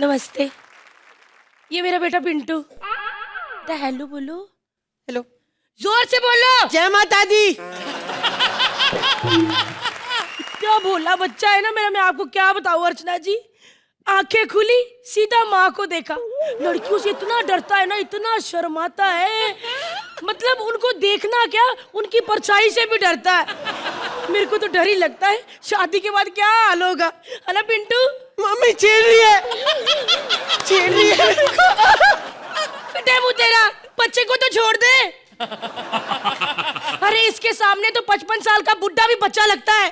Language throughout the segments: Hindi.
नमस्ते। ये मेरा बेटा पिंटू। बेटा हेलो बोलो। हेलो। जोर से बोलो। जय माता दी। क्या भोला बच्चा है ना मेरा, मैं आपको क्या बताऊं अर्चना जी। आंखें खुली सीधा माँ को देखा। लड़कियों से इतना डरता है ना, इतना शर्माता है, मतलब उनको देखना क्या, उनकी परछाई से भी डरता है। मेरे को तो डर ही लगता है शादी के बाद क्या हाल होगा, है ना पिंटू? मम्मी छीन रही है, छीन रही है मेरे को। फिटे मुंह तेरा, बच्चे को तो छोड़ दे। अरे इसके सामने तो 55 साल का बुड्ढा भी बच्चा लगता है।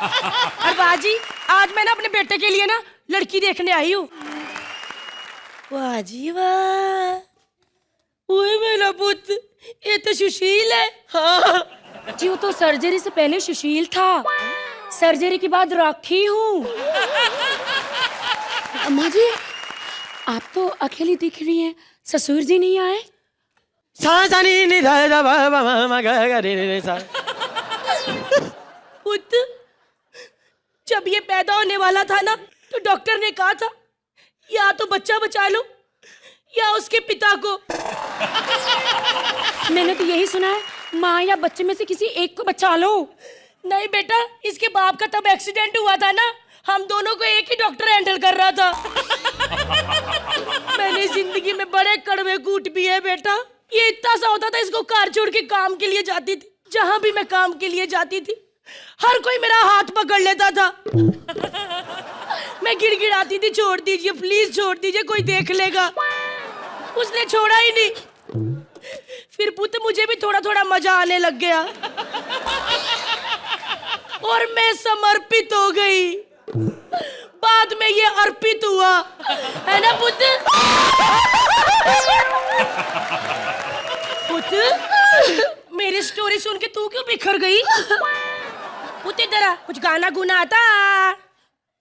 और बाजी आज मैं ना अपने बेटे के लिए ना लड़की देखने आई हूँ। वाह जी वाह, ओए मेरा पुत्र, ये तो सुशील है। हाँ जी वो तो सर्जरी से पहले सुशील था, सर्जरी के बाद राखी हूँ। अम्मा जी आप तो अकेली दिख रही हैं, ससुर जी नहीं आए? पुत्र, जब ये पैदा होने वाला था ना तो डॉक्टर ने कहा था या तो बच्चा बचा लो या उसके पिता को। मैंने तो यही सुना है, माँ या बच्चे में से किसी एक को बचा लो। नहीं बेटा, इसके बाप का तब एक्सीडेंट हुआ था ना, हम दोनों को एक ही डॉक्टर हैंडल कर रहा था। मैंने जिंदगी में बड़े कड़वे कूट भी है बेटा। ये इतना सा होता था, इसको कार छोड़ के काम के लिए जाती थी। जहां भी मैं काम के लिए जाती थी हर कोई मेरा हाथ पकड़ लेता था। मैं गिड़गिड़ाती थी, छोड़ दीजिए प्लीज छोड़ दीजिए, कोई देख लेगा। उसने छोड़ा ही नहीं। फिर पुत्र मुझे भी थोड़ा थोड़ा मजा आने लग गया और मैं समर्पित हो गई। बाद में ये अर्पित हुआ, है ना पुत्र? पुत्र मेरी स्टोरी सुन के तू क्यों बिखर गई? पुत्र तेरा कुछ गाना गुना आता?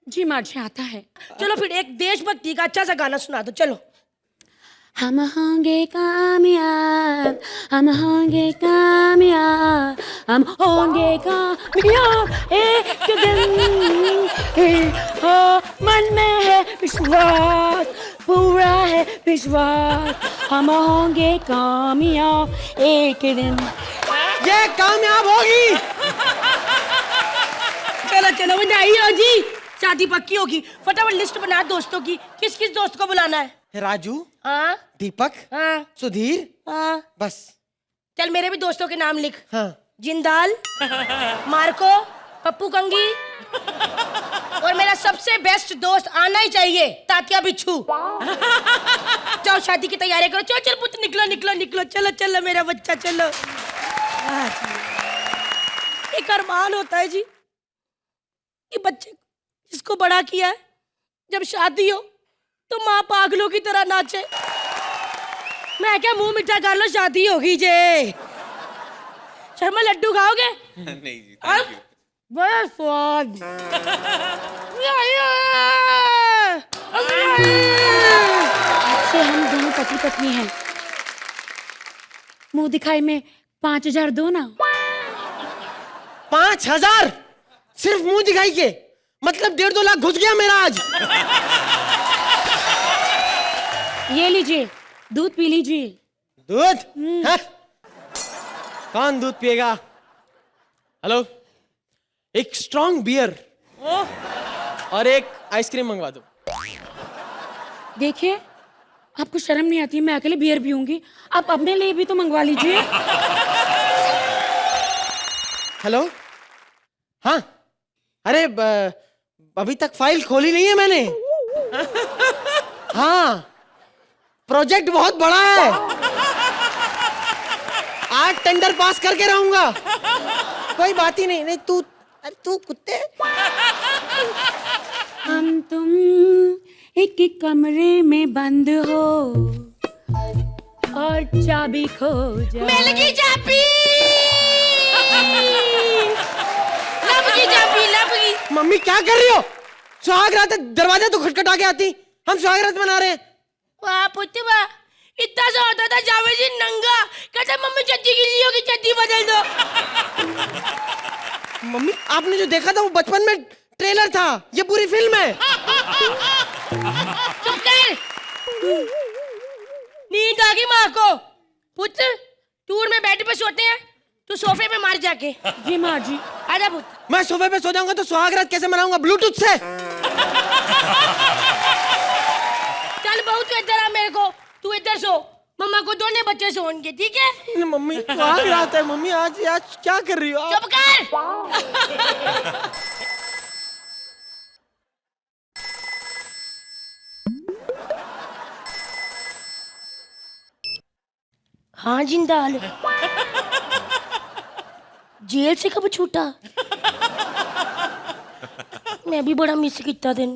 जी माँ जी आता है। चलो फिर एक देशभक्ति का अच्छा सा गाना सुना दो, चलो। हम होंगे कामयाब, हम होंगे कामयाब, हम होंगे कामयाब एक दिन। हो मन में है विश्वास, पूरा है विश्वास, हम होंगे कामयाब एक दिन। ये कामयाब होगी। चलो चलो बधाई जी, शादी पक्की होगी। फटाफट लिस्ट बना दोस्तों की, किस किस दोस्त को बुलाना है? राजू, हाँ दीपक, हाँ सुधीर, हाँ। बस। चल मेरे भी दोस्तों के नाम लिख। हाँ। जिंदाल, मार्को, पप्पू कंगी और मेरा सबसे बेस्ट दोस्त आना ही चाहिए, तात्या बिच्छू। जाओ शादी की तैयारी करो। चलो चल पुत्र, निकलो निकलो निकलो, चलो चलो मेरा बच्चा चलो। एक अरमान होता है जी कि बच्चे जिसको बड़ा किया है, जब शादी हो तो माँ पागलों की तरह नाचे। मैं क्या मुंह मीठा कर लो, शादी होगी जे। शर्मा लड्डू खाओगे? नहीं जी, थैंक यू। बड़ा स्वाद। आज से हम दोनों पति पत्नी हैं। मुंह दिखाई में 5,000 दो ना। 5,000 सिर्फ मुंह दिखाई के? मतलब 1.5-2 लाख घुस गया मेरा आज। ये लीजिए, दूध पी लीजिए। दूध? हाँ? कौन दूध पिएगा? हेलो, एक स्ट्रॉन्ग बियर और एक आइसक्रीम मंगवा दो। देखिए आपको शर्म नहीं आती, मैं अकेले बियर पीऊंगी, आप अपने लिए भी तो मंगवा लीजिए। हेलो, हाँ, अरे अभी तक फाइल खोली नहीं है मैंने। हाँ, प्रोजेक्ट बहुत बड़ा है, आज टेंडर पास करके रहूंगा। कोई बात ही नहीं। नहीं तू कुत्ते। हम तुम एक कमरे में बंद हो और चाबी खो जाए। मिल गई चाबी। लब की चाबी, लब की। मम्मी क्या कर रही हो? सुहाग रात है, दरवाजा तो खटखटा के आती। हम सुहाग रात मना रहे हैं। वाह पुत्र वाह, इतना सा होता था जावेद जी नंगा, कहता मम्मी चड्डी गिली होगी, चड्डी बदल दो। मम्मी आपने जो देखा था वो बचपन में ट्रेलर था, ये पूरी फिल्म है। चुप कर। नींद आ गई माँ को। पुत्र टूर में बेड पे सोते हैं, तू सोफे पे मार जाके। जी माँ जी। आजा पुत्र। मैं सोफे पे सो जाऊंगा तो सुहागरात कैसे मनाऊंगा? ब्लूटूथ से। चल बहू तू इधर आ, मेरे को तू इधर सो, मम्मा को दोनों बच्चे सोएंगे, ठीक है? मम्मी सुहागरात है मम्मी, आज आज क्या कर रही हो आप? चुप कर। हाँ जिंदाल, जेल से कब छूटा? मैं भी बड़ा मिस किया तेन।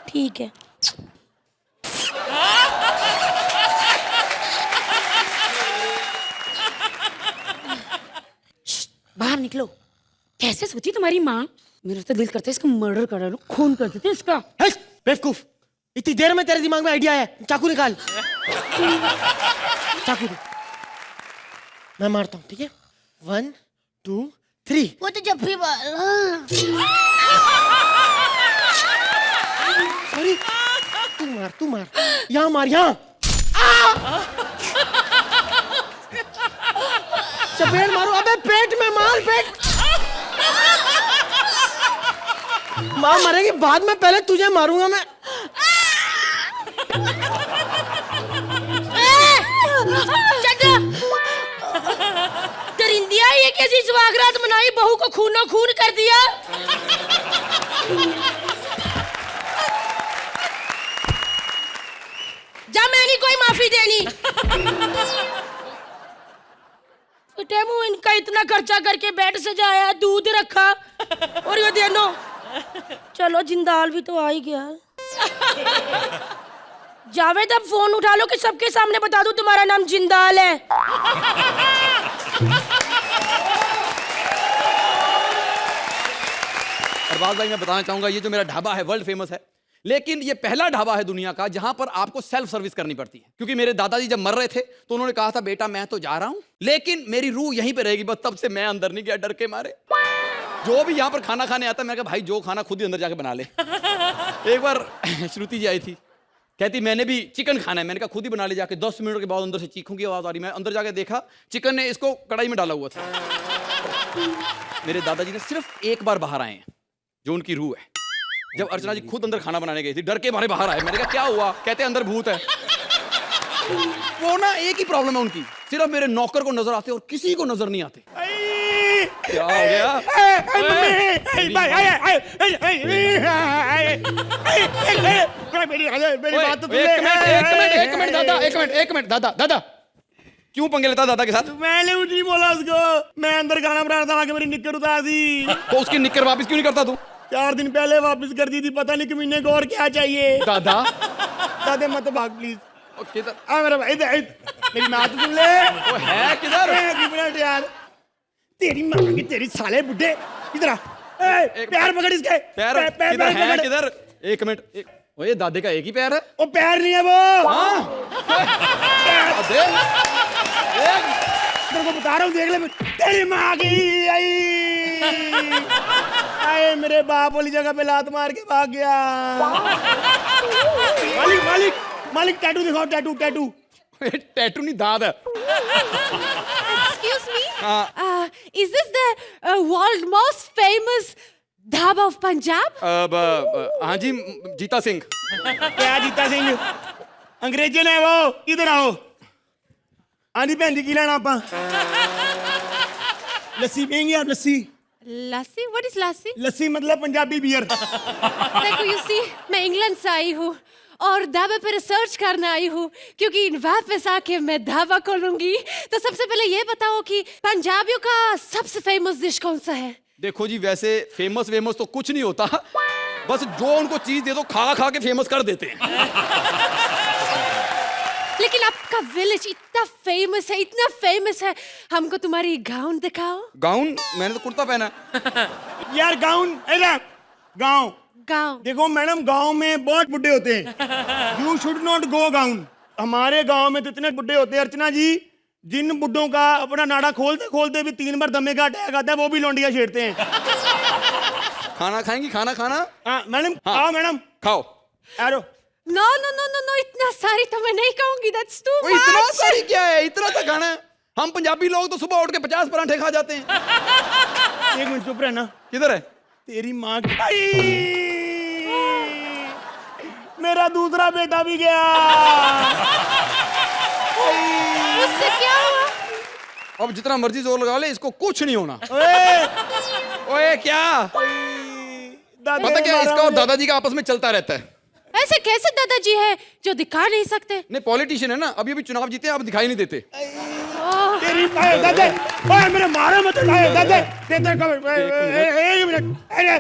ठीक है। बाहर निकलो। कैसे सोची तुम्हारी माँ? मेरा तो दिल करता है इसका मर्डर कर डालो, खून कर देते इसका। बेवकूफ, इतनी देर में तेरे दिमाग में आइडिया है? चाकू निकाल। चाकू दे, मैं मारता हूँ, ठीक है? 1 2 3। वो तो जब भी सॉरी, तू मार, यहाँ मार, यहाँ। चपेट मारो, अबे पेट में मार, पेट। माँ मरेगी बाद में, पहले तुझे मारूंगा मैं। दरिंदिया, ये कैसी सुहागरात मनाई, बहू को खूनो खून कर दिया। जा, मैं नहीं कोई माफी देनी। टेमू, इनका इतना खर्चा करके बेड सजाया, दूध रखा, और ये देनो। चलो जिंदाल भी तो आ ही गया। जावेद, अब फोन उठा लो कि सबके सामने बता दूं तुम्हारा नाम जिंदाल है। अरबाज भाई, मैं बताना चाहूंगा, ये जो मेरा ढाबा है वर्ल्ड फेमस है, लेकिन ये पहला ढाबा है दुनिया का जहां पर आपको सेल्फ सर्विस करनी पड़ती है। क्योंकि मेरे दादाजी जब मर रहे थे तो उन्होंने कहा था, बेटा मैं तो जा रहा हूं लेकिन मेरी रूह यहीं पे रहेगी, बस तब से मैं अंदर नहीं गया, डर के मारे। जो भी यहाँ पर खाना खाने आता, मैं कहा भाई जो खाना खुद ही अंदर जाके बना ले। एक बार श्रुति जी आई थी, कहती मैंने भी चिकन खाना है। मैंने कहा खुद ही बना ले जाके। 10 मिनट के बाद अंदर से चीखों की आवाज आ रही। मैं अंदर जाके देखा, चिकन ने इसको कढ़ाई में डाला हुआ था। मेरे दादाजी ने सिर्फ एक बार बाहर आए हैं, जो उनकी रूह है। जब अर्चना जी खुद अंदर खाना बनाने गई थी, डर के मारे बाहर आए। मैंने कहा क्या हुआ? कहते अंदर भूत है। वो ना एक ही प्रॉब्लम है उनकी, सिर्फ मेरे नौकर को नजर आते और किसी को नजर नहीं आते। क्या हो गया? एक मिनट दादा, क्यों पंगे लेता दादा के साथ? मैंने कुछ नहीं बोला उसको, मैं अंदर खाना बना रहा था, आके मेरी निक्कर उतार दी। तो उसकी निक्कर वापस क्यों नहीं करता तू? 4 दिन पहले वापस कर दी थी, पता नहीं कि महीने को और क्या चाहिए। दादा मत भाग प्लीज। किधर? आ मेरा भाई, मेरी बात तो सुन ले। वो है किधर? एक मिनट यार, तेरी माँ की तेरी साले बुड्ढे, इधर आ। पैर पकड़ इसके। पैर किधर है? किधर? एक मिनट, ओए दादे का एक ही पैर है? वो पैर नहीं है वो। हाँ? तेरे को बता रहा हूँ, देख ले। तेरी माँ की आई, मेरे बाप वाली जगह पे लात मार के भाग गया। मालिक टैटू दिखाओ, टैटू। टैटू नहीं, दाद है। Excuse me? Is this the world most famous dhaba of Punjab? हाँ जी, जीता सिंह। क्या जीता सिंह? अंग्रेजन है वो। इधर आओ। आनी भैन जी की लेना आपा? लस्सी पियेंगे आप? लस्सी? Lassi? What is lassi? लस्सी मतलब पंजाबी बियर। देखो, you see, मैं इंग्लैंड से आई हूँ और ढाबे पे रिसर्च करने आई हूँ, क्योंकि वापस आके मैं ढाबा खोलूंगी। तो सबसे पहले ये बताओ कि पंजाबियों का सबसे फेमस डिश कौन सा है? देखो जी, वैसे फेमस तो कुछ नहीं होता, बस जो उनको चीज दे दो खा के फेमस कर देते हैं। लेकिन आपका विलेज इतना फेमस है, हमको तुम्हारी गाउन दिखाओ। गाउन? मैंने तो कुर्ता पहना। यार गाउन, गाँव देखो मैडम, गांव में बहुत बुड्ढे होते हैं। You should not go gown. हमारे गांव में तो इतने बुड्ढे होते हैं अर्चना जी, जिन बुड्ढों का अपना नाड़ा खोलते भी 3 बार दमे का अटैक आता है, वो भी लौंडिया छेड़ते हैं। खाना खाएंगी? खाना खाना? मैडम हाँ। आओ मैडम खाओ। आरो। No no no no no, इतना सारी तो मैं नहीं कहूंगी, दैट्स टू वो इतना मच। सारी क्या है? इतना सा खाना है? हम पंजाबी लोग तो सुबह उठ के 50 परांठे खा जाते हैं। 1 मिनट चुप रहना। किधर है? तेरी माँ की मेरा दूसरा बेटा भी गया। उससे क्या हुआ? अब जितना मर्जी जोर लगा ले, इसको कुछ नहीं होना। ओए ओए क्या? दादा पता क्या, ने इसका मारा और मुझे। दादाजी का आपस में चलता रहता है। ऐसे कैसे दादाजी है जो दिखा नहीं सकते? नहीं, पॉलिटिशियन है ना, अभी चुनाव जीते हैं, अब दिखाई नहीं देते। तेरी दादा ओए मेरे मारे मत दादा देते कब 1 मिनट। अरे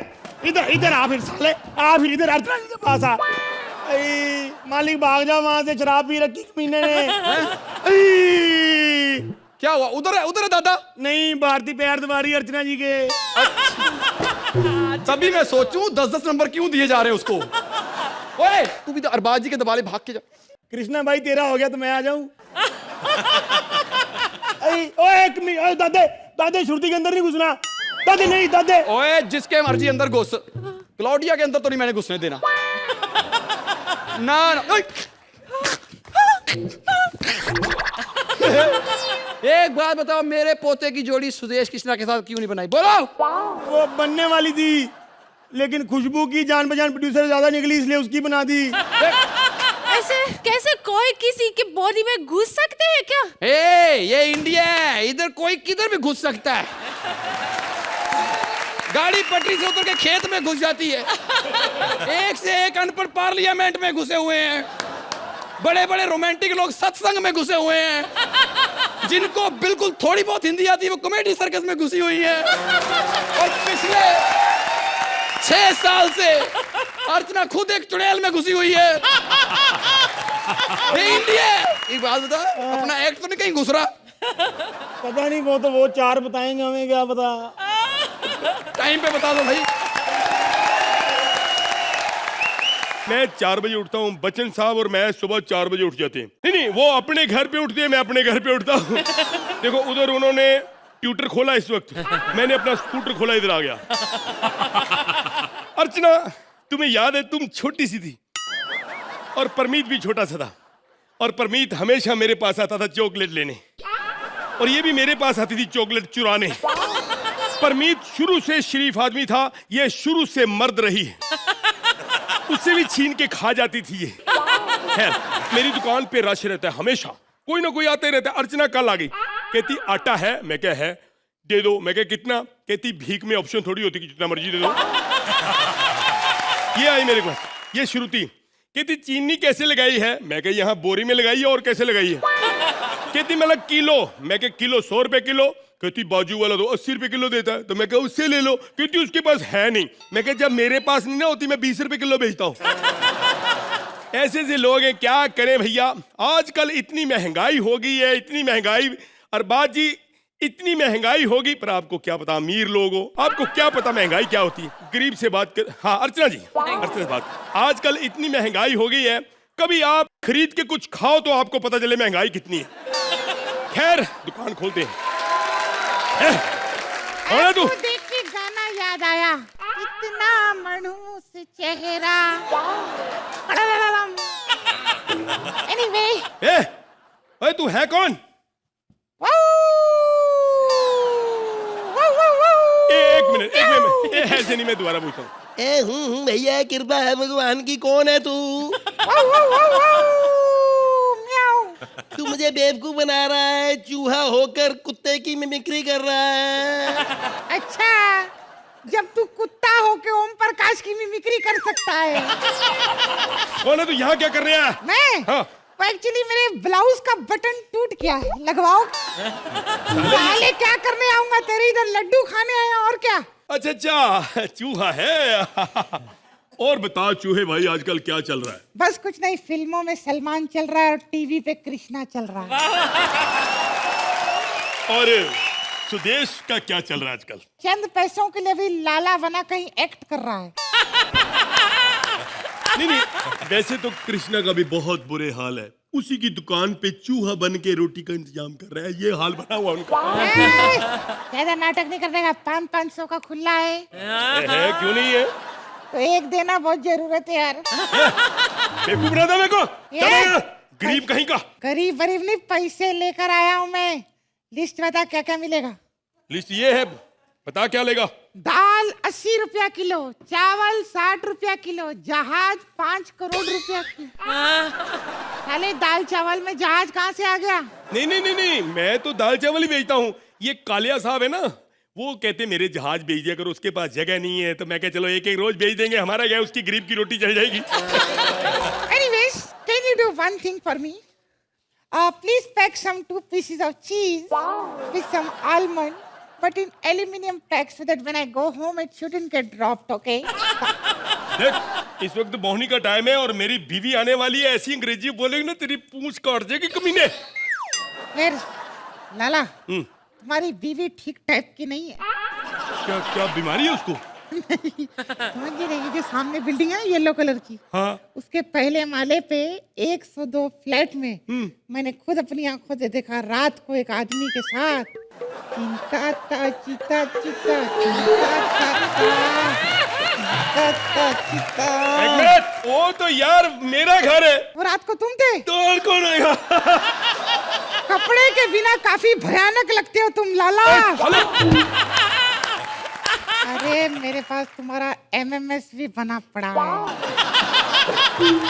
इधर इधर आ फिर साले, आ फिर इधर अर्चना जी के पास आ। मालिक भाग जा वहां से, शराब पी रखी कमीने ने। क्या हुआ? उधर है दादा। नहीं, भारतीय पैर दबारी अर्चना जी के। तभी मैं सोचूं 10-10 नंबर क्यों दिए जा रहे हैं उसको। ओए तू भी तो अरबाज जी के दबाले भाग के जा। कृष्णा भाई तेरा हो गया तो मैं आ जाऊं। ओए एक मिनट दादे, दादे श्रुति के अंदर नहीं घुसना। दादे नहीं दादे। ओए जिसके मर्जी अंदर घुस, क्लॉडिया के अंदर तो नहीं मैंने घुसने देना। ना ना। एक बात बताओ, मेरे पोते की जोड़ी सुदेश कृष्णा के साथ क्यों नहीं बनाई? बोलो। वो बनने वाली थी, लेकिन खुशबू की जान पहचान प्रोड्यूसर ज्यादा निकली, इसलिए उसकी बना दी। ऐसे कैसे कोई किसी के बॉडी में घुस सकते हैं क्या? ये इंडिया है, इधर कोई किधर भी घुस सकता है। गाड़ी पटरी से उतर के खेत में घुस जाती है। एक से एक अनपढ़ पार्लियामेंट में घुसे हुए हैं, बड़े बड़े रोमांटिक लोग सत्संग में घुसे हुए हैं, जिनको बिल्कुल थोड़ी बहुत हिंदी आती है वो कॉमेडी सर्कस में घुसी हुई है। और पिछले 6 साल से अर्चना खुद एक चुड़ैल में घुसी हुई है। ये इंडिया है। एक बात बता, अपना एक्ट तो नहीं कहीं घुस रहा? पता नहीं, वो तो वो 4 बताएंगे, हमें क्या पता। टाइम पे बता दो भाई। मैं 4 बजे उठता हूँ, बच्चन साहब और मैं सुबह 4 बजे उठ जाते हैं। नहीं, वो अपने घर पे उठते हैं, मैं अपने घर पे उठता हूँ। देखो उधर उन्होंने ट्यूटर खोला, इस वक्त मैंने अपना स्कूटर खोला, इधर आ गया। अर्चना, तुम्हें याद है तुम छोटी सी थी और परमीत भी छोटा सा था, और परमीत हमेशा मेरे पास आता था चॉकलेट लेने, और ये भी मेरे पास आती थी चॉकलेट चुराने। परमीत शुरू से शरीफ आदमी था, ये शुरू से मर्द रही है, उससे भी छीन के खा जाती थी ये। खैर, मेरी दुकान पे रश रहता है, हमेशा कोई ना कोई आते रहता है। अर्चना कल आ गई, कहती आटा है, मैं क्या है, दे दो। मैं क्या कितना, कहती भीख में ऑप्शन थोड़ी होती कि जितना मर्जी दे दो। ये आई मेरे पास, ये शुरू थी। कहती चीनी कैसे लगाई है, मैं क्या यहाँ बोरी में लगाई है, और कैसे लगाई है। कहती मतलब किलो, मैं क्या किलो 100 रुपए किलो। कहती बाजू वाला तो 80 रुपए किलो देता है, तो मैं क्या उससे ले लो। कहती उसके पास है नहीं। मैं क्या जब मेरे पास नहीं ना होती, मैं 20 रुपए किलो बेचता हूँ। ऐसे ऐसे लोग हैं, क्या करें भैया। आजकल इतनी महंगाई हो गई है, इतनी महंगाई। अरबाज जी, इतनी महंगाई होगी, पर आपको क्या पता, अमीर लोग हो, आपको क्या पता महंगाई क्या होती है। गरीब से बात कर। हाँ अर्चना जी, अर्चना से बात। आजकल इतनी महंगाई हो गई है, कभी आप खरीद के कुछ खाओ तो आपको पता चले महंगाई कितनी है। खैर, दुकान खोलते हैं। तू देख के गाना याद आया, इतना मनहूस चेहरा। एनीवे, अरे तू है कौन? एक मिनट ऐसे नहीं, मैं दोबारा पूछता हूँ। भैया कृपा है भगवान की, कौन है तू? तू मुझे बेवकूफ बना रहा है, चूहा होकर कुत्ते की मिमिक्री कर रहा है। अच्छा, जब तू कुत्ता हो के ओम प्रकाश की मिमिक्री कर सकता है। कौन है तू? यहाँ क्या कर रहे हैं? मैं? हाँ। एक्चुअली मेरे ब्लाउज का बटन टूट गया है, लगवाओ। साले क्या करने आऊंगा, तेरे इधर लड्डू खाने आया, और क्या। अच्छा, चूहा है। और बता चूहे भाई, आजकल क्या चल रहा है? बस कुछ नहीं, फिल्मों में सलमान चल रहा है और टीवी पे कृष्णा चल रहा है। और सुदेश का क्या चल रहा है आजकल? चंद पैसों के लिए भी लाला बना कहीं एक्ट कर रहा है। नहीं, वैसे तो कृष्णा का भी बहुत बुरे हाल है। उसी की दुकान पे चूहा बन के रोटी का इंतजाम कर रहा है। ये हाल बना हुआ उनका। ज्यादा नाटक नहीं करने का, 500 का खुला है है क्यों नहीं है? तो एक देना बहुत जरूरत है यार। बेवकूफ बना था मेरे को। क्या बना? गरीब कहीं का। गरीब गरीब नहीं, पैसे लेकर आया हूँ मैं। लिस्ट बता क्या क्या मिलेगा। लिस्ट ये है, बता क्या लेगा। दाल 80 रुपया किलो, चावल 60 रुपया किलो, जहाज 5 करोड़ रुपया किलो। साले दाल चावल में जहाज कहाँ से आ गया? नहीं नहीं नहीं नहीं, मैं तो दाल चावल ही बेचता हूँ। ये कालिया साहब है ना, वो कहते मेरे जहाज भेज दिया करो, उसके पास जगह नहीं है। तो मैं कह चलो एक एक रोज भेज देंगे, हमारा क्या, उसकी गरीब की रोटी चल जाएगी। Anyways, can you do one thing for me? Please pack some 2 pieces of cheese with some almond, but in aluminium pack so that when I go home it shouldn't get dropped, okay? देख, इस वक्त बोहनी का टाइम है और मेरी बीवी आने वाली है। ऐसी अंग्रेजी बोलेगी ना तेरी पूंछ काट देगी कमीने। फिर लाला, तुम्हारी बीवी ठीक टाइप की नहीं है। क्या क्या बीमारी है उसको? समझ रही, जो सामने बिल्डिंग है येलो कलर की, हाँ। उसके पहले माले पे 102 फ्लैट में मैंने खुद अपनी आंखों से देखा रात को एक आदमी के साथ चिंता ता चिता चिता चिता। एक मिनट, वो तो यार मेरा घर है। वो रात को तुम थे? तो और कौन आएगा? कपड़े के बिना काफी भयानक लगते हो तुम लाला। अरे मेरे पास तुम्हारा MMS भी बना पड़ा है,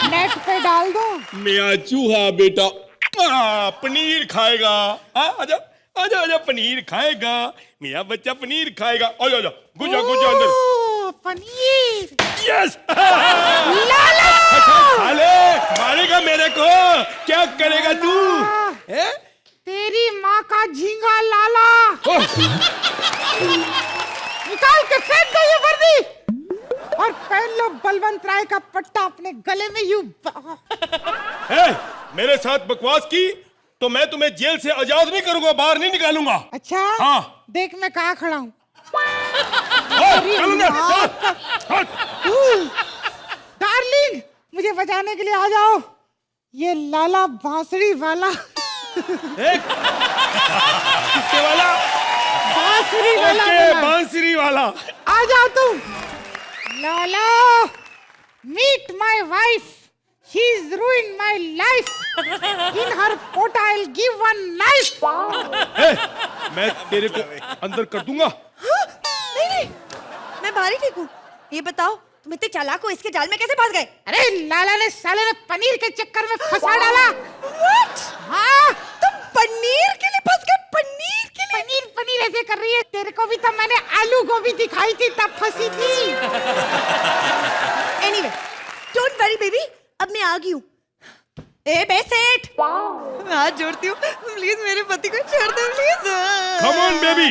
नेट पे डाल दो। मेरा चूहा बेटा पनीर खाएगा। आजा आजा आजा, पनीर खाएगा मेरा बच्चा, पनीर खाएगा। आजा आजा, गुजा गुजा अंदर। ओ, पनीर। यस। लाला साले मारेगा मेरे को, क्या करेगा तू? हैं? तेरी माँ का झींगा लाला। निकाल के फेंक दो ये वर्दी और पहन लो बलवंत राय का पट्टा अपने गले में। यू मेरे साथ बकवास की तो मैं तुम्हें जेल से आजाद नहीं करूंगा, बाहर नहीं निकालूंगा। अच्छा हाँ। देख मैं कहाँ खड़ा हूँ। डार्लिंग, मुझे बचाने के लिए आ जाओ। ये लाला बांसुरी वाला। किसके वाला? बांसुरी वाला। ओके, बांसुरी वाला। आ जाओ तुम। Lala, meet my wife, she is ruining my life, in her quota I will give one knife. मैं तेरे को अंदर कर दूंगा। नहीं नहीं, मैं बाहर ही ठीक हूँ। ये बताओ तुम इतने चालाक हो, इसके जाल में कैसे फंस गए? अरे लाला ने साले ने पनीर के चक्कर में फंसा डाला। What? हाँ, तुम पनीर के लिए फंस गए? पनीर के लिए? पनीर पनीर ऐसे कर रही है। तेरे को भी तो मैंने आलू गोभी दिखाई थी तब फंसी थी। Anyway, don't worry baby, अब मैं आ गई हूँ। ए बे सेठ, मैं हाथ जोड़ती हूँ, प्लीज मेरे पति को छोड़ दो प्लीज। Come on baby.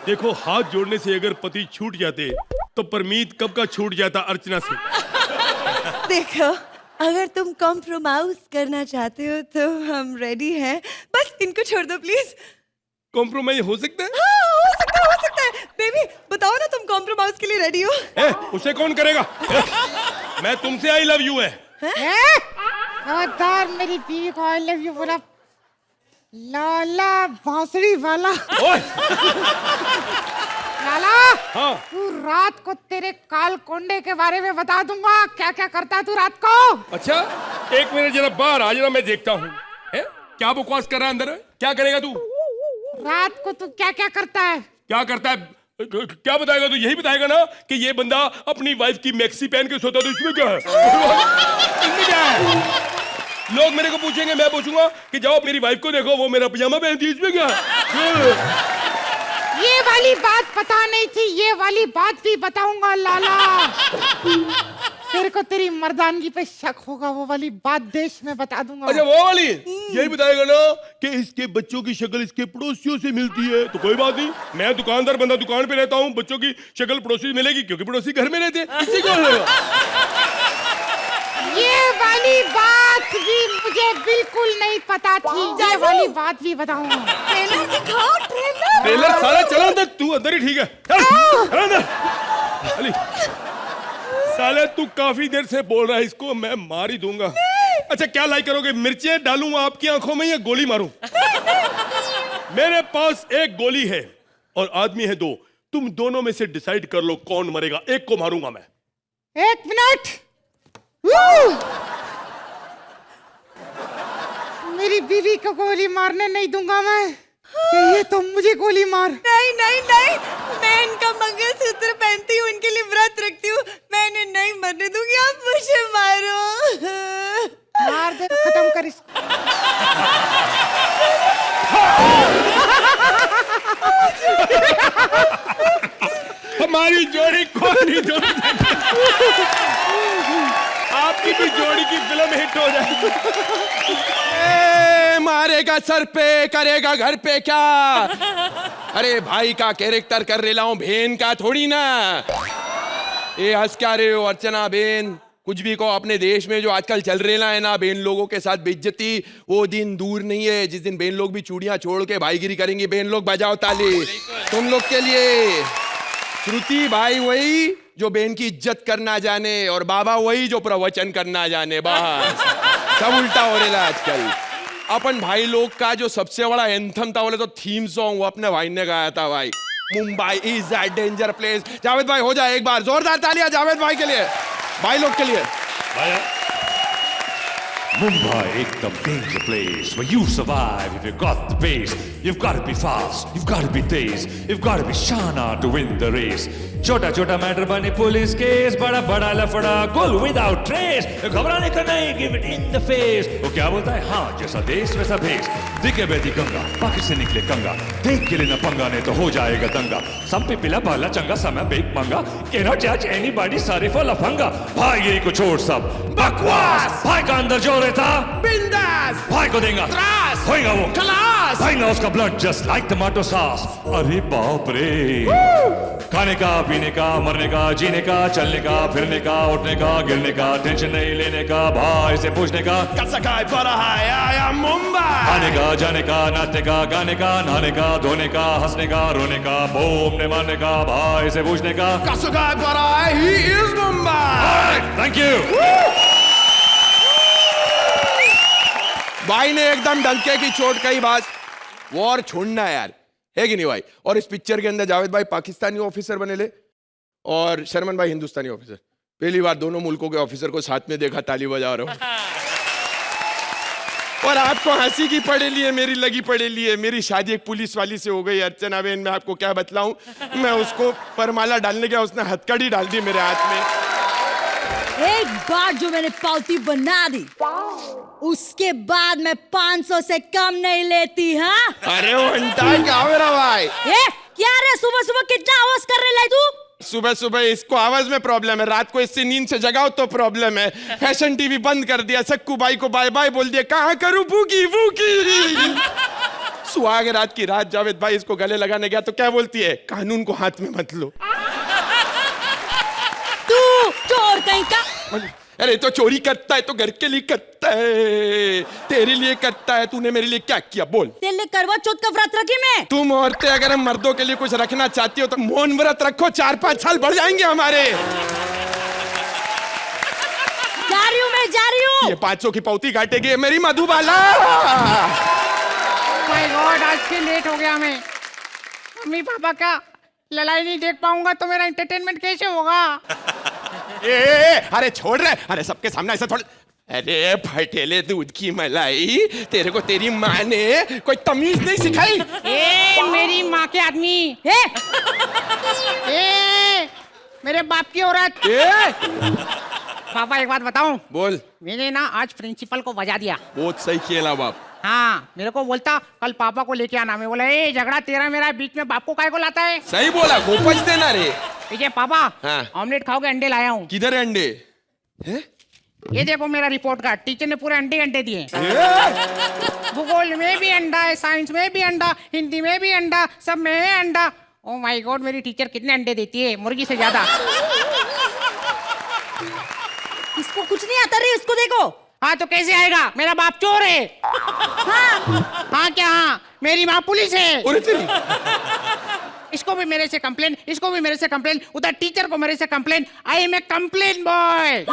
देखो, हाथ जोड़ने से अगर पति छूट जाते तो परमीत कब का छूट जाता अर्चना से। देखो, अगर तुम कॉम्प्रोमाइज करना चाहते हो तो हम रेडी हैं, बस इनको छोड़ दो प्लीज। कॉम्प्रोमाइज हो सकता है? हाँ, हो सकता है। बेबी बताओ ना, तुम कॉम्प्रोमाइज के लिए रेडी हो? उसे कौन करेगा? मैं तुमसे आई लव यू है। खबरदार मेरी बीवी को आई लव यू बोला। लाला बांसुरी वाला। लाला, हाँ। तू रात को तेरे काल कोंडे के बारे में बता दूंगा। क्या क्या करता है तू रात को? अच्छा, एक मिनट जरा बाहर आ जाना, मैं देखता हूँ। क्या बकवास कर रहा है अंदर? क्या करेगा तू? रात को तू क्या क्या करता है? क्या करता है? क्या बताएगा तू? यही बताएगा ना कि ये बंदा अपनी वाइफ की मैक्सी पहन के सोता, तो इसमें क्या है? इसमें क्या है? लोग मेरे को पूछेंगे, मैं पूछूंगा कि जाओ मेरी वाइफ को देखो, वो मेरा पजामा पहनती है, इसमें क्या है? ये वाली बात पता नहीं थी, ये वाली बात भी बताऊंगा लाला। तेरे को तेरी मर्दानगी पे शक होगा, वो वाली बात देश में बता दूंगा। अच्छा, वो वाली? यही बताएगा ना कि इसके बच्चों की शक्ल इसके पड़ोसियों से मिलती है, तो कोई बात नहीं। मैं दुकानदार बंदा, दुकान पे रहता हूँ, बच्चों की शक्ल पड़ोसी से मिलेगी क्योंकि पड़ोसी घर में रहते हैं। इससे क्या होगा? ये वाली बात भी मुझे बिल्कुल नहीं पता थी, ये वाली बात भी बताऊंगा। ट्रेलर दिखाओ, ट्रेलर। ट्रेलर सारा चला तक, तू अंदर ही ठीक है। चल अंदर। अली, साले तू काफी देर से बोल रहा है, इसको मैं मार ही दूंगा। अच्छा क्या लाइक करोगे, मिर्चें डालूं आपकी आंखों में या गोली मारूं? मेरे पास एक गोली है और आदमी है 2, तुम दोनों में से डिसाइड कर लो कौन मरेगा, एक को मारूंगा मैं। 1 मिनट। मेरी बीवी को गोली मारने नहीं दूंगा मैं। ये तो मुझे गोली मार। नहीं नहीं नहीं, मैं इनका मंगलसूत्र पहनती हूँ, इनके लिए व्रत रखती हूँ, मैं इन्हें नहीं मरने दूंगी, आप मुझे मारो। मार दे तो खत्म कर इसको। हमारी जोड़ी कौन नहीं जोड़ आपकी भी जोड़ी की फिल्म हिट हो जाए। मारेगा सर पे करेगा घर पे क्या? अरे भाई का कैरेक्टर कर रहा हूं, बहन का थोड़ी ना। ये हंस क्या रहे हो अर्चना बेन? कुछ भी को अपने देश में जो आजकल चल रहा है ना, बेन लोगों के साथ बेइज्जती, वो दिन दूर नहीं है जिस दिन बेन लोग भी चूड़ियां छोड़ के भाईगिरी करेंगी। बेन लोग बजाओ ताली तुम लोग के लिए। श्रुति भाई वही जो बेन की इज्जत करना जाने और बाबा वही जो प्रवचन करना जाने। बस सब उल्टा हो रहा है आजकल। अपन भाई लोग का जो सबसे बड़ा एंथम था बोले तो थीम सॉन्ग, वो अपने भाई ने गाया था भाई, Mumbai is a danger place. Javed भाई हो जाए एक बार जोरदार तालियां जावेद भाई के लिए, भाई लोग के लिए। Mumbai, ekdam danger place where you survive if you got the pace. You've got to be fast, you've got to be teज, you've got to be शाना to win the race. छोटा छोटा मैटर बने पुलिस केस, बड़ा बड़ा लफड़ा गोल विदाउट ट्रेस। घबराने का नहीं, give it in the face. वो क्या बोलता है, हाँ जैसा देश वैसा भेस। दिखे बेदी गंगा पाकिस्तान से निकले कंगा, देख के लेना पंगा नहीं तो हो जाएगा दंगा। सब पे पिला भाला चंगा समय बेक मंगा, कैनॉट जज एनीबॉडी सॉरी फॉर लफंगा। भाईगिरी को छोड़ सब बकवास, भाई का अंदर जो रहता बिंदास, भाई को देगा त्रास, होएगा वो क्लास, भाई ना उसका blood just like tomato sauce. अरे बाप रे, खाने का पीने का मरने का जीने का चलने का फिरने का उठने का गिरने का टेंशन नहीं लेने का भाई से पूछने का कैसा काय पड़ा है आया मुंबई। आने का जाने का नाचने का गाने का नहाने का धोने का हंसने का रोने का बोमने मारने का भाई से पूछने का कैसा काय पड़ा है he is Mumbai. Thank you. भाई ने एकदम डंके की चोट कही बात, वॉर छोड़ना है यार, है कि नहीं भाई? और इस पिक्चर के अंदर जावेद भाई पाकिस्तानी ऑफिसर बने ले और शर्मन भाई हिंदुस्तानी ऑफिसर। पहली बार दोनों मुल्कों के ऑफिसर को साथ में देखा, ताली बजा रहा हूं। और आपको हंसी की पड़ेली है, मेरी लगी पड़ेली है। मेरी शादी एक पुलिस वाली से हो गई अर्चना बेन, मैं आपको क्या बतलाऊं। मैं उसको परमाला डालने गया, उसने हथकड़ी डाल दी मेरे हाथ में। एक बार जो मैंने पावती बना दी, उसके बाद मैं 500 से कम नहीं लेती। हाँ अरे वो घंटा क्या हो रहा भाई? क्या रे, सुबह सुबह कितना आवाज कर रहे तू? सुबह सुबह इसको आवाज में प्रॉब्लम है, रात को इससे नींद से जगाओ तो प्रॉब्लम है। फैशन टीवी बंद कर दिया, सक्कू भाई को बाय बाय बोल दिया, कहाँ करूं भूखी भूखी। सुहाग रात की रात जावेद भाई इसको गले लगाने गया तो क्या बोलती है, कानून को हाथ में मत लो। तू चोर कहीं का। अरे तो चोरी करता है तो घर के लिए करता है, तेरे लिए करता है। तूने मेरे लिए क्या किया बोल? तेरे लिए करवा चौथ का व्रत रखी मैं। तुम औरतें अगर हम मर्दों के लिए कुछ रखना चाहती हो तो मौन व्रत रखो, 4-5 साल बढ़ जाएंगे हमारे। जा रही हूँ मैं, जा रही हूँ। ये 500 की पौती काटेगी मेरी मधुबाला। माय गॉड, आज फिर लेट हो गया मैं। मम्मी पापा का लड़ाई नहीं देख पाऊंगा तो मेरा एंटरटेनमेंट कैसे होगा? अरे छोड़ रहे, अरे सबके सामने ऐसा थोड़ा। अरे फटेले दूध की मलाई, तेरे को तेरी माँ ने कोई तमीज नहीं सिखाई? मेरी माँ के आदमी, मेरे बाप की औरत। पापा एक बात बताऊं? बोल। मैंने ना आज प्रिंसिपल को बजा दिया। बहुत सही किया बाप। हाँ, मेरे को बोलता कल पापा को लेके आना। मैं बोला ए झगड़ा तेरा मेरा बीच में बाप को काय को लाता है? सही बोला, गोपच देना रे। पीछे पापा, हाँ। ऑमलेट खाओगे? अंडे लाया हूँ। किधर है अंडे? ये देखो मेरा रिपोर्ट कार्ड, टीचर ने पूरे अंडे दिए। भूगोल में भी अंडा है, साइंस में भी अंडा, हिंदी में भी अंडा, सब में है अंडा। ओ माय गॉड, मेरी टीचर कितने अंडे देती है, मुर्गी से ज्यादा। इसको कुछ नहीं आता रे, इसको देखो। हाँ तो कैसे आएगा, मेरा बाप चोर है। हाँ क्या? हाँ, मेरी माँ पुलिस है। इसको भी मेरे से कंप्लेन, इसको भी मेरे से कंप्लेन, उधर टीचर को मेरे से complain. I am a complain boy.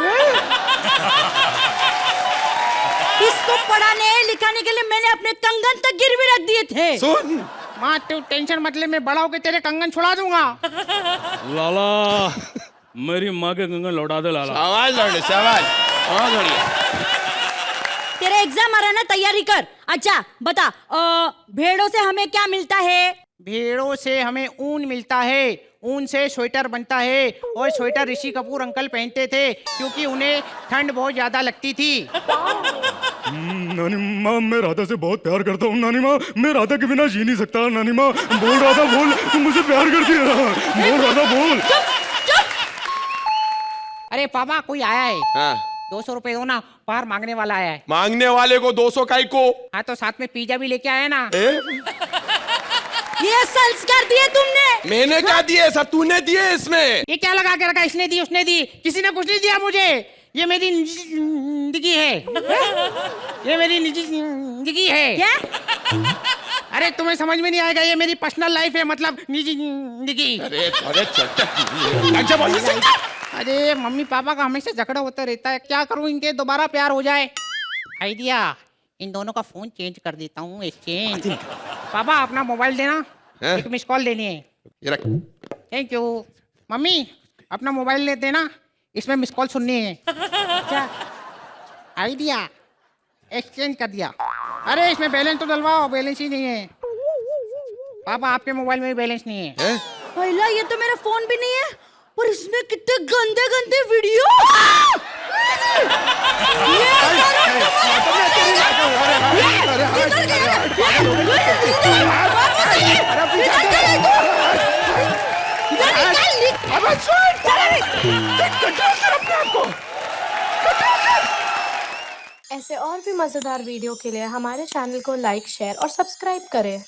उसको पढ़ाने लिखाने के लिए मैंने अपने कंगन तक गिरवी रख दिए थे। सुन माँ तू टेंशन मत ले, मैं बड़ा होके तेरे कंगन छुड़ा दूंगा। लाला मेरी माँ के कंगन लौटा दे लाला। शाबाश लौंडे शाबाश। हाँ बढ़िया। तेरा एग्जाम आ रहा है ना, तैयारी कर। अच्छा बता, भेड़ों से हमें क्या मिलता है? भेड़ों से हमें ऊन मिलता है, ऊन से स्वेटर बनता है, और स्वेटर ऋषि कपूर अंकल पहनते थे क्योंकि उन्हें ठंड बहुत ज्यादा लगती थी। नानी माँ मैं राधा से बहुत प्यार करता हूँ। नानी माँ मैं राधा के बिना जी नहीं सकता। नानी माँ बोल राधा बोल, तुम मुझे प्यार करती है ना? बोल राधा बोल। अरे पापा कोई आया है। हाँ। 200 रुपए दो ना, बाहर मांगने वाला आया है। मांगने वाले को 200 काई को? हाँ तो साथ में पिज्जा भी लेके आया ना। ये संस्कार दिए तुमने? मैंने क्या दिए? सब तूने दिए इसमें। ये क्या लगा के रखा? इसने दी उसने दी, किसी ने कुछ नहीं दिया मुझे। ये मेरी निजी जिंदगी है। ये मेरी निजी जिंदगी है। क्या? अरे तुम्हें समझ में नहीं आएगा, ये मेरी पर्सनल लाइफ है, मतलब निजी जिंदगी। अरे अच्छा बोल। अरे मम्मी पापा का हमेशा झगड़ा होता रहता है, क्या करूं इनके दोबारा प्यार हो जाए। आइडिया, इन दोनों का फोन चेंज कर देता हूँ, एक्सचेंज। पापा अपना मोबाइल देना, एक मिस कॉल देनी है। ये रख। Thank you. मम्मी अपना मोबाइल ले देना, इसमें मिस कॉल सुननी है। क्या आइडिया, एक्सचेंज कर दिया। अरे इसमें बैलेंस तो डलवाओ, बैलेंस ही नहीं है। पापा आपके मोबाइल में भी बैलेंस नहीं है। पहला ये तो मेरा फोन भी नहीं है, और इसमें कितने गंदे गंदे वीडियो। ऐसे और भी मजेदार वीडियो के लिए हमारे चैनल को लाइक, शेयर और सब्सक्राइब करें।